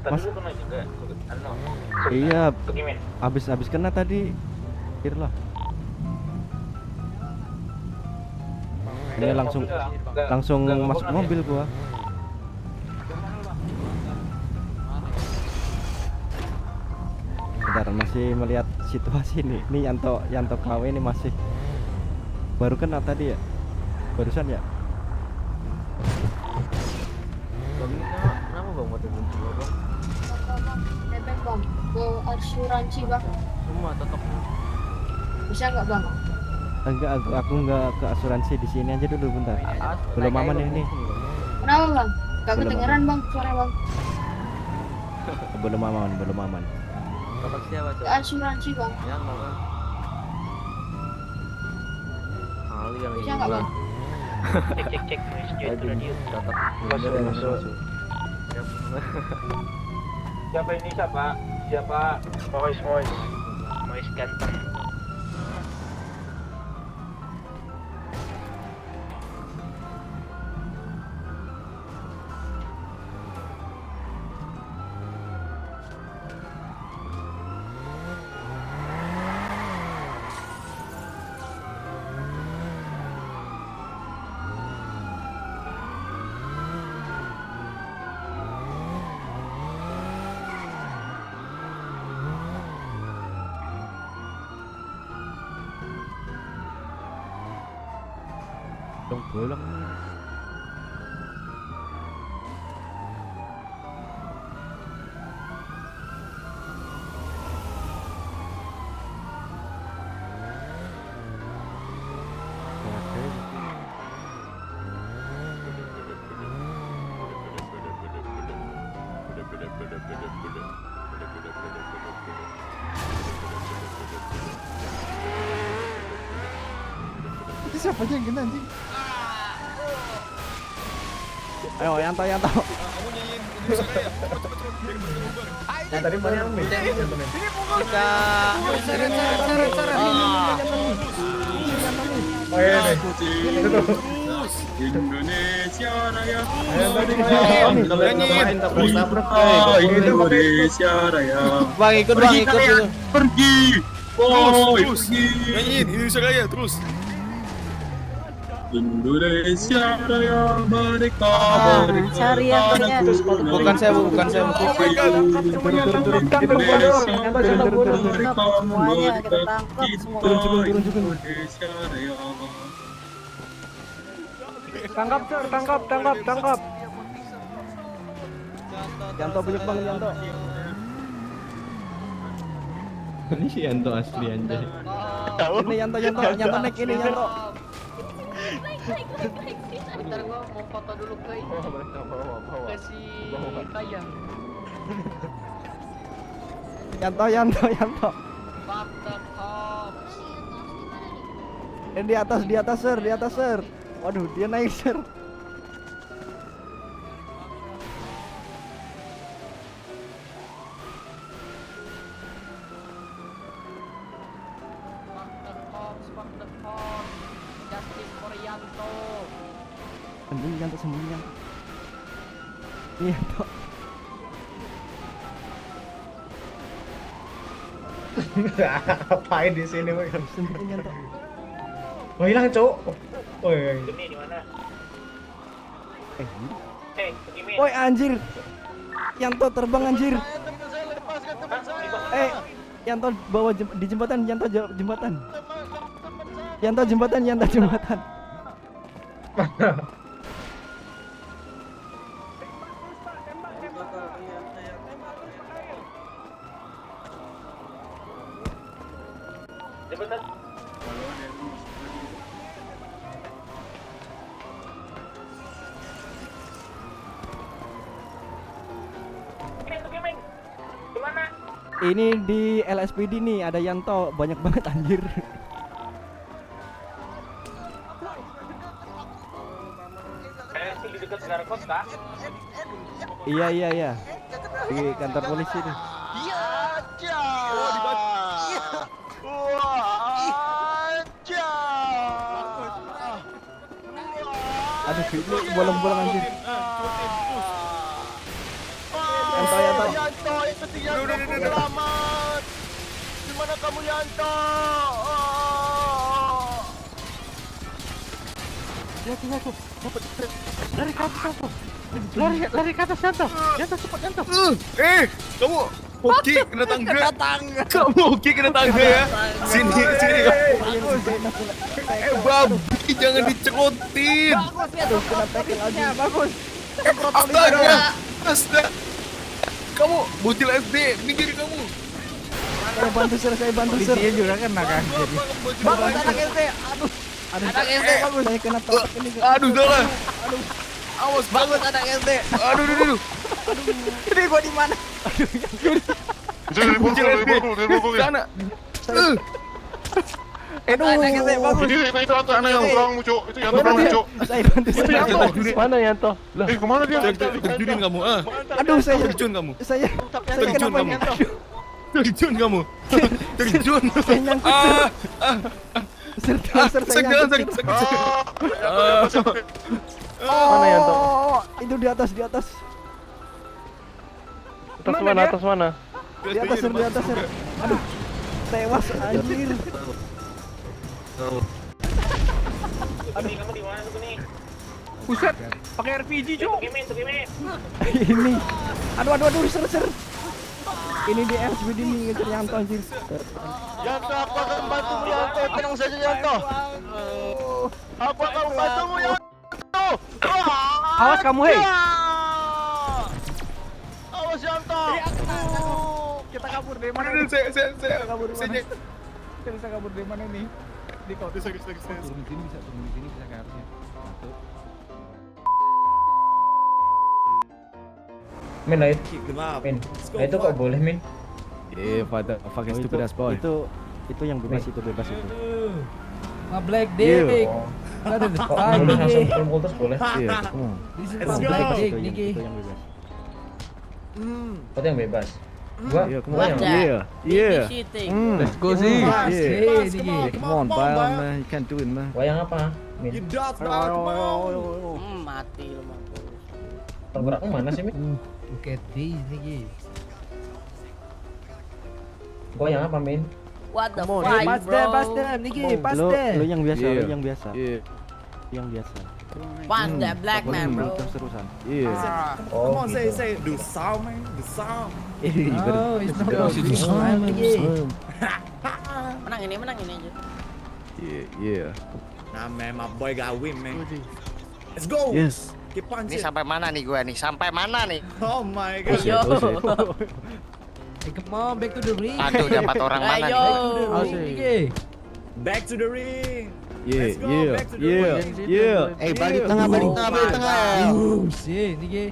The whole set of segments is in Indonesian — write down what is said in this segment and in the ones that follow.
Mas, dulu kena juga. iya, Tukimin. habis kena tadi. Pikir lah. Ini langsung masuk mobil gua. Bentar, masih melihat situasi nih. Ini Yanto KW ini masih baru kena tadi ya. Barusan ya. Kenapa bang mau turun dulu bang? Nebeng bang, ke asuransi bang. Semua tetoknya. Bisa nggak bang? Enggak, aku enggak ke asuransi, di sini aja dulu bentar. Belum aman ini. Kenapa bang? Gak Belum kedengeran bang suara bang. Belum aman. Tetok siapa Ke coba? asuransi bang. Ya enggak bang. Kali yang Bisa ini nggak bang. bang? Cek itu radio. Tetok. Masuk. Siapa ini siapa? Mois ganteng. Dong bolong. Itu siapa aja yang kena anjing? Ayo Yanto. Kamu nyanyiin Indonesia Raya. Yang tadi mana yang Kita Oh iya nih. Indonesia Raya. Yang tadi Nyanyiin. Indonesia Raya. bang ikut dulu. Pergi. Terus. Nyanyiin Indonesia Raya terus. Indonesia Raya merdeka. cari yang punya. Bukan saya. Indonesia merdeka. Semuanya kita tangkap semua. Indonesia Raya. Tangkap, Sir, tangkap. Yanto banyak banget Yanto. Ini si Yanto asli anjay. Ini Yanto naik ini Yanto. Bentar gua mau foto dulu ke si Kayang. Yanto. Fuck the cops. Ini di atas Sir. Waduh, dia naik Sir. Fuck the cops. Justice for Yanto. Sembunyi Yanto. Ini Yanto. Ngapain di sini, Boy? Sembunyi Yanto. Oh, hilang, Cuk. Oh, iya. Ini di mana? Tukimin. Woi anjir. Yanto terbang anjir. Yanto bawa di jembatan, jembatan. Yanto jembatan. Jembatan. Tukimin. Gimana? Ini di LSPD nih ada Yanto, banyak banget anjir. Di dekat negara kota. Iya. Di kantor polisi nih. Aduh, ini bolong-bolong anjir. Yanto, Yanto. Yanto, itu si Yanto, selamat. Di mana kamu Yanto? Lari ke atas Yanto. Lari ke atas Yanto. Yanto cepat Yanto. Kamu hoki kena tangga. Kamu hoki kena tangga ya. Sini kamu. Babi jangan dicekotin. Bagus. Astaga. Kamu bocil SD, minggir kamu. Saya bantu sir. Dia juga kena kan. Bagus anak SD. Anak SD bagus. Saya kena tolak ini. Aduh, salah. Awas, Bagus anak SD. aduh. Ini gua di mana? Bocil SD. Sana. Anak SD bagus. Itu anak yang orang muncul. Itu yang orang muncul. Saya bantu sir. Mana Yanto? Lah, Kemana dia? Terjunin kamu, Aduh, saya terjun kamu. saya Terjun kenapa kamu. Yanto? Terjun kamu. Terjun. Saya nyangkut sir. Sir, saya nyangkut. Sakit. Mana Yanto? Itu di atas. Atas mana? Atas mana? Di atas sir. Aduh. Tewas anjir. Buset, pakai RPG Jo. Ini. Aduh, sir. Ini di RSBD nih ngejar Yanto anjir. Yanto, aku akan bantumu Yanto. Tenang saja Yanto. Aku akan bantumu Yanto. Awas kamu, hei. Awas Yanto. Kita kabur dari mana? Saya Kabur di mana? Kita bisa kabur dari mana nih? Di kota. Saya. Turun sini bisa ke atasnya. Min, nah itu kok boleh Min? Fucking stupid ass boy. Itu yang bebas itu. My black dick. Oh. What the Kok fuck, boleh langsung nigga? kultus boleh? Iya, come on. This is my black dick, nigga. Itu yang bebas. Kau yang bebas. Gua Come gua on. yang Let's Go sih. Yeah. Nigga. Come on, Bayon, man. You can't do it, man. gua yang apa? Min. Mati lu mampus. Tenggerakmu mana sih Min? Look at this, nigga. Gua yang apa Min? What the fuck, Pass them, nigga. Pass Lo them. yang biasa, Yeah. lo yang biasa. Iya. Yang biasa. Pass that black man bro. Terus-terusan. Iya. Oh, gitu. do sound man, do sound. Oh, it's not about this one, nigga. Menang ini aja. Iya. Nah man, my boy got win man. Let's go. Yes. Keep Ini punching. sampai mana nih gua nih? Sampai mana nih? Oh my Oh, god. shit, oh, shit. Hey, come on, back to the ring. Aduh, dapat orang mana Back nih? to the ring, nigga. Back to the ring. Yeah, Let's go, yeah, back to the yeah, ring. yeah. balik tengah. Oh, shit, nigga.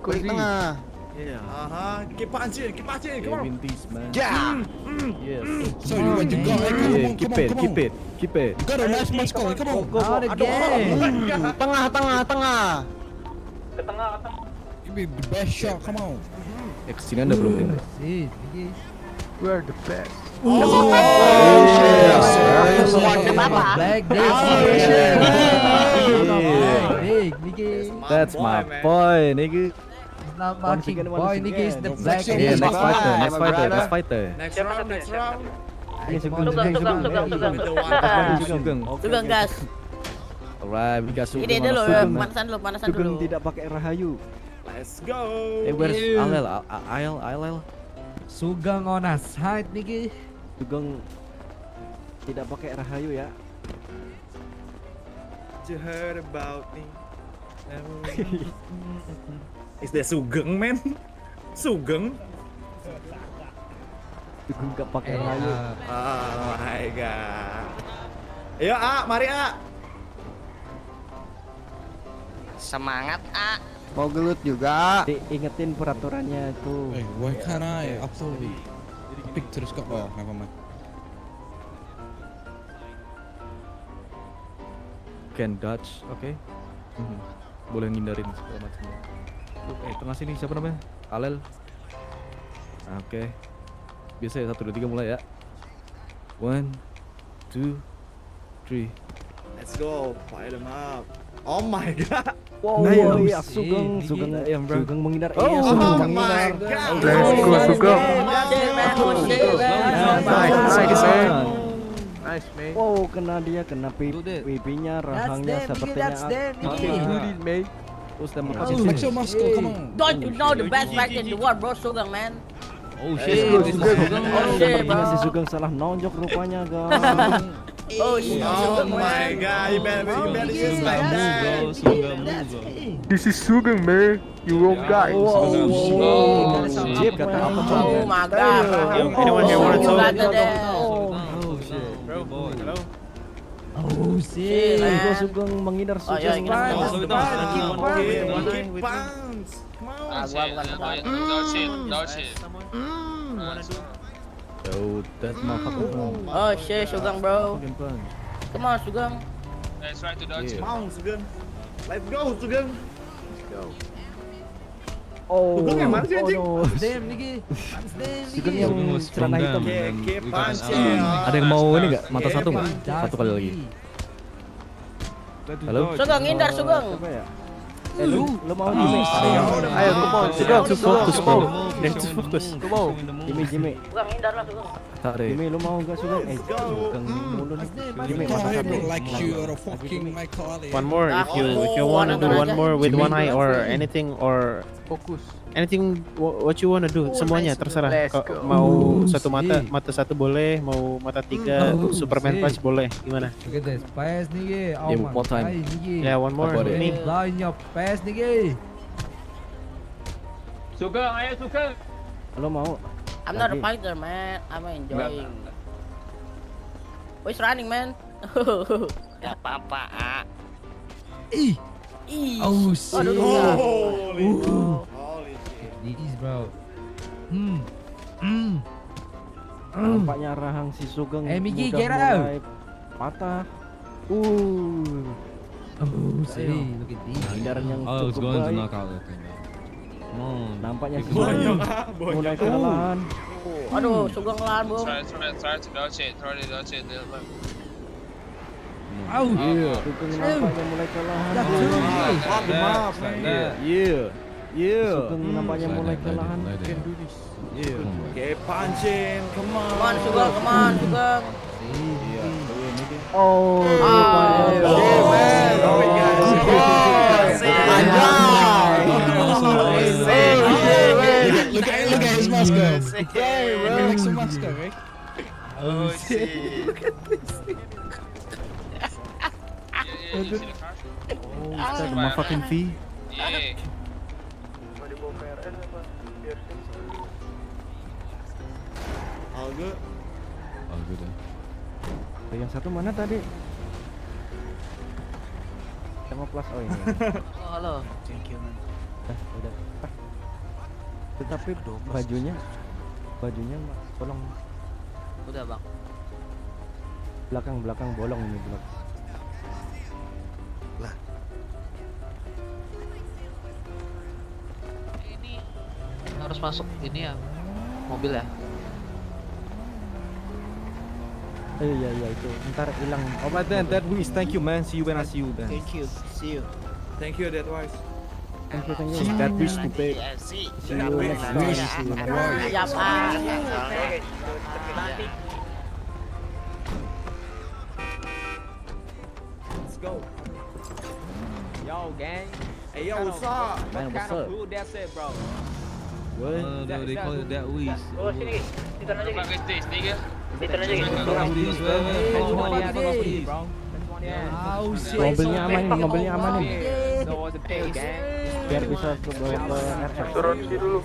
Balik tengah. Aha, keep punching, come on. Win this, man. Ya. Yes. So you want to go? Yeah, keep it. Got a nice match going. Come on. Out again. Tengah. Give me the best shot. Come on. Kesini Anda belum dengar. Shit, nigga. We are the best. Kenapa? Black dick. Yeah. Black dick, nigga. That's my boy, nigga. It's not Once marking again, boy, nigga. It's the black Yeah, dick. next fighter. Next round. Ini Come on, Sugeng. Sugeng gas. Alright, we got Sugeng. Ini on dulu, the Sugeng, man. panasan Sugeng dulu. tidak pakai rahayu. Let's go. Where's Ew. Alel? Sugeng on a side, nigga. Sugeng tidak pakai rahayu ya. You heard about me. Is that Sugeng man? Sugeng? Sugeng nggak pakai rahayu. Oh my god. Ayo A, mari A. Semangat A. Mau gelut juga. Diingetin peraturannya itu. Hey, why can't I upload the pictures? Oh, never mind. Can dodge, oke. Boleh ngindarin segala macam. Tengah sini siapa namanya? Alel. Oke. Biasa ya 1 2 3 mulai ya. 1 2 3. Let's go. Fire them up. Oh my god. Wow, iya, Sugeng menghindar. Iya, Sugeng Oh menghindar. my god. Let's go, Sugeng. Nice, man. Wow, kena dia, kena pipinya, rahangnya sepertinya. Terus tembak Oh, flex your muscle, come on. Don't you know the best fighter in the world, bro? Sugeng, man. Oh Oh shit, Sepertinya si bro. Sugeng salah nonjok rupanya, guys. Oh shit, Oh Sugeng, man. my god. You better use like that. This is Sugeng, man. You wrong guy. Jeep kata apa? Oh my god, bro. Anyone here wanna You talk? got that. Oh shit. Ayo Sugeng menghindar Oh ya, Sugeng. kita Keep bounce. Come on. gua bukan tempat. Oh, that motherfucker. Oh shit, Sugeng, bro. Come on, Sugeng. Come on, Sugeng. Let's go, Sugeng. Oh, Sugeng yang mana sih, anjing? Sugeng yang celana hitam. Keep punching. Ada yang mau ini nggak? Mata satu nggak? Satu kali lagi. Halo? Sugeng, hindar, Sugeng. Siapa ya? Lu mau Jimmy? Ayo, come on, Sugeng. Fokus, Come on. Let's fokus. Come on. Jimmy. Sugeng, hindar lah, Sugeng. Jimmy, lu mau nggak Sugeng? Sugeng mulu nih. Jimmy, Come mata here, satu. bro, like you are a fucking my colleague. One more if you wanna do one more with one eye or anything or anything what you wanna do semuanya terserah. Kok mau satu mata satu boleh, mau mata tiga Superman punch boleh. Gimana? Look at this, pass nigga. Oh Yeah, my one time. God, nigga. Ya one more. Apa dia? Ini. Line your pass nigga. Sugeng, ayo Sugeng. Lu mau? I'm not a Lagi. fighter, man. I'm enjoying. Who's running, man? Gak apa-apa, ah. Ih. Ih. Oh shit. Aduh, ya. Holy shit. These bro. Nampaknya rahang si Sugeng Miki, udah get out. mulai patah. Oh shit. Look at these. Hindaran yang Oh, it's cukup going to baik. knock out that thing. Come on. Nampaknya si Bonyok, Sugeng ah, bonyok. mulai kelelahan. Aduh, Sugeng lawan, Bung. Au. Sugeng nampaknya mulai kelelahan. Dah turun nigga. Fuck them up, man. Sugeng nampaknya mulai kelelahan. Keep punching. Come on. Come on, Sugeng, come on, Sugeng. Oh, Look at his muscle. Flex your muscle, right? Oh shit. the motherfucking V. All good. Oh, good. Yang satu mana tadi? Sama plus ini. Halo. Udah. Tetapi bajunya tolong Udah, Bang. belakang bolong ini belakang. Ini harus masuk ini ya. Mobil ya. Iya itu. Ntar hilang. Oh, but then that wish. Thank you man. See you when I see you then. Thank you. See you. Thank you, that wise. Thank you. That wish to pay. See you next time. See you next time. Ya, Pak. Let's go. Yo, gang. Hey, yo, what's up? Man, what's up? That's it, bro. Oh, no, they call it that weed. Oh, sini. Titan aja, Ki. Titan aja, Ki. Oh shit. Mobilnya amanin. No the pay, gang. Biar bisa ke bawah ke RF. Turun sini dulu.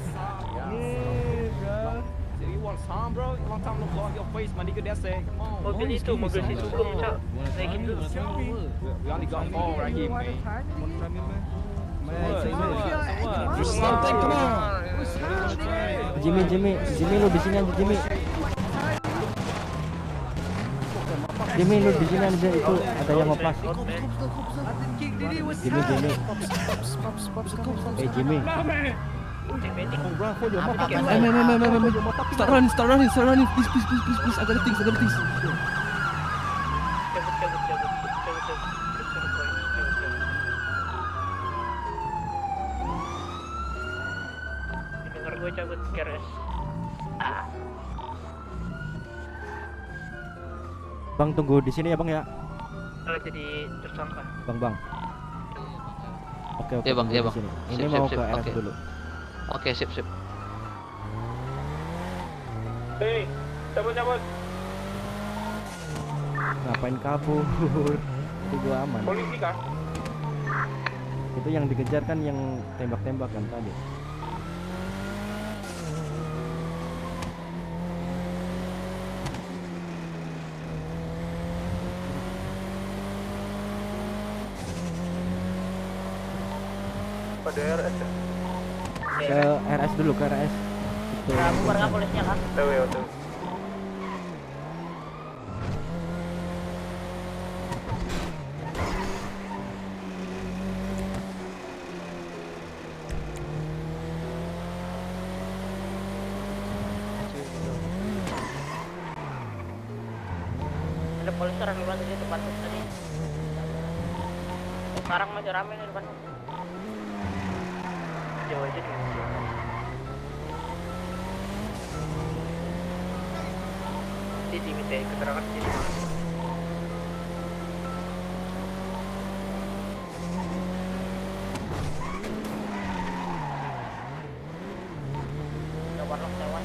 You want some, bro? You want time to blow your face, my nigga? That's it. Come on. Mobil itu, mobil si Sugeng, Cok. Naikin dulu. We only got 4 right here, man. Come on. Jimmy lu di sini aja Jimmy. Jimmy lu di sini aja itu ada yang ngoplas. Jimmy. Jimmy. Start running. Please. I got things. Cabut. gue cabut ke res. Bang tunggu di sini ya bang ya. Kalau jadi tersangka. Bang. Oke Iya, Bang, iya, tunggu di Bang. sini. Ini Sip, mau sip, ke sip. RS Oke. dulu. Oke, sip. Hei, cabut. Ngapain kabur? Itu gua aman. Polisi kah? Itu yang dikejar kan yang tembak-tembak kan tadi. Pada RS ya? Ke RS dulu, ke RS. Itu. Bubar nggak polisnya kan? Tahu ya, tahu. Ada polis rame banget di depan tadi. Sekarang masih rame di depan. Jauh aja dulu. Jadi diminta keterangan jadi mana? Warlock lewat.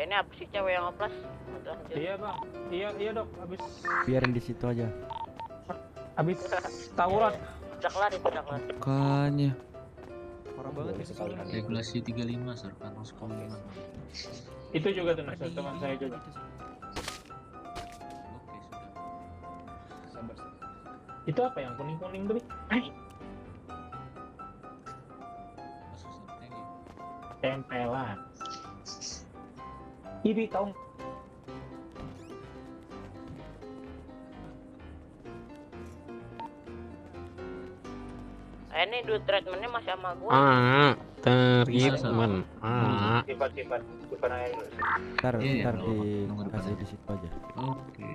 Ini apa sih cewek yang oplas? Iya bang, iya dok. Biarin di situ aja. Habis tawuran. Udah kelar itu, udah kelar. Bukannya. Parah banget ya. Regulasi 35 Sarkanos Komunan. Itu juga tuh Nasir, teman saya juga. Oke, sudah. Itu apa yang kuning tuh? Tempelan. Ini tahu. Ini duit treatmentnya masih sama gua. Treatment. Simpan aja dulu. Ntar Iya, dikasih di situ aja. Oke.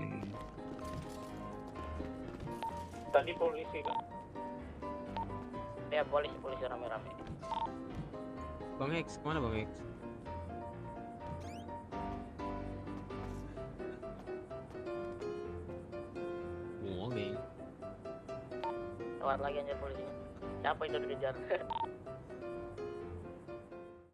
Tadi polisi kan. Ya polisi rame-rame. Bang X, kemana Bang X? Oke. Lewat lagi anjir polisinya. Siapa itu dikejar?